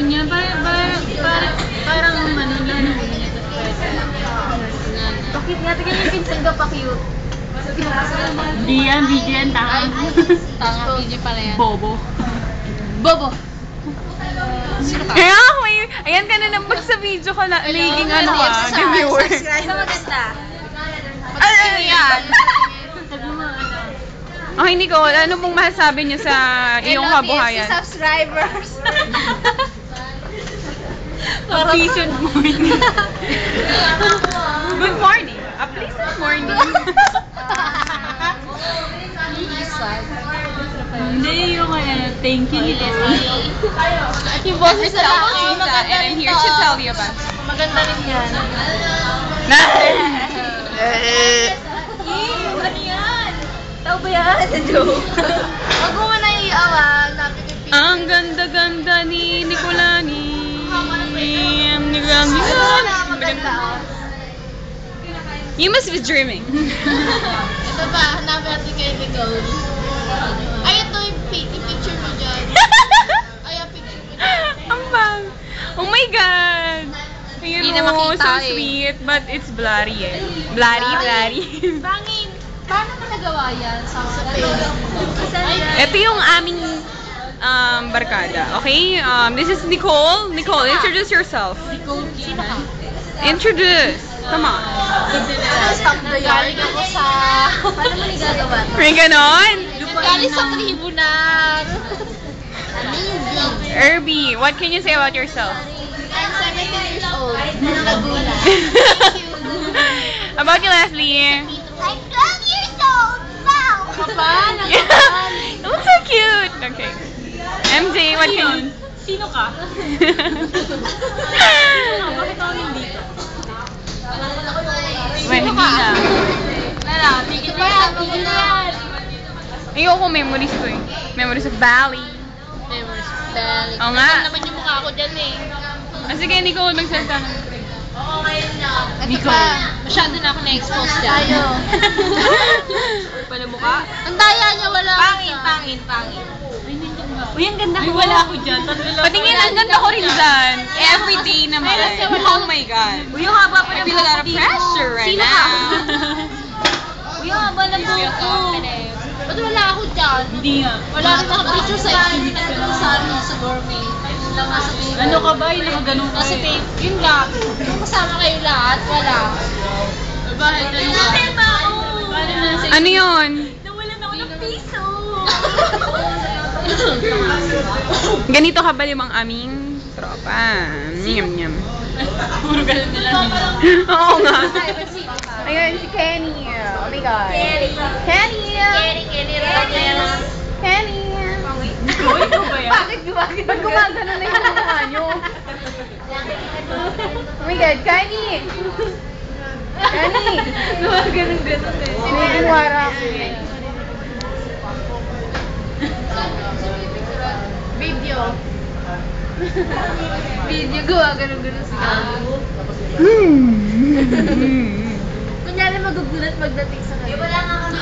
niya. Parang ano niya. Bakit nga? Tignan yung pinsan ka pa cute. Di yan, video yan, tanga. Tanga, video pala yan. Bobo. Bobo! Sino ka? Ayan ka na naman sa video ka na, naging ano ka, viewer. Sino maganda? Ano yan? Okay, Nicole, ano pong masasabi niyo sa iyong kabuhayan? Subscribers! Pleasant morning. Good morning. A pleasant morning. Hindi yung thank you, Leslie. Yung boses na lang. And I'm here to tell you about it. Maganda rin yan. Ano yan? Tao ba yan? Huwag mo na iiawa. Ang ganda-ganda ni Nicolani. You must be dreaming. Ito ba? Hanapin natin kay Nicole. Ay, ito yung picture mo dyan. Ay, yung picture mo dyan. Ang bang. Oh my God. Ayun, Hindi na makita so eh. sweet, but it's blurry eh. Blurry. Bangin! Paano mo nagawa yan sa Ito yung aming barkada, okay? This is Nicole. Nicole, introduce yourself. Sino ka? Introduce. Come on. Stop the yard. Galing ako sa... Paano mo nagagawa to? May ganon? Galing sa tribunal. Amazing. Irby, what can you say about yourself? I'm 17 years old. Laguna. About you, Leslie? I'm 12 years old. Wow! Kapan? You look so cute. Okay. MJ, what can you... Sino ka? Bakit ako hindi? Well, hindi na. Wala, tigil na yan. Tigil na yan. Ayoko memories ko eh. Memories of Bali. Memories of Bali. Oo nga. Ano naman yung mukha ko dyan eh. Sige, Nicole, magsalita ka. Nicole. Masyado na ako na-expose dyan. Tayo. Pala mukha? Ang daya niya, wala ako Pangin, dyan. pangin, pangin. Uy, ang ganda ko. Wala ako dyan. Patingin, ang ganda ko rin dyan. Every day naman. Oh my God. Uy, yung haba pa I ng feel a lot of pressure right Sino now. ka? Uy, yung haba ng buhok ko. Ba't wala ako dyan? Hindi nga. Wala rin naka-picture sa sa gourmet. Yun lang nasa babe. Ano ka ba? Yung nakaganon ka Kasi eh. babe, yun nga. Kung kasama kayo lahat, wala. Bakit? Ano ka? Paano na sa... Ano yun? Nawalan ako ng piso. Ganito kabalim ang aming tropa. Nyam nyam. Puro ganun na lang nila. Oo nga. Sino ka? Ayun, si Kenny. Oh my God. Kenny. Kenny! Kenny Ramos. Kenny! Ikaw, ikaw ba yan? Bakit gumagano? Ba't gumagano na yung mukha nyo? Oh my God, Kenny! Kenny! Gumagano-ganon eh. Siniwara ako. Video. Video, gumagano-ganon sila. Kunyari magugulat magdating sa kanya. Wala nga kami.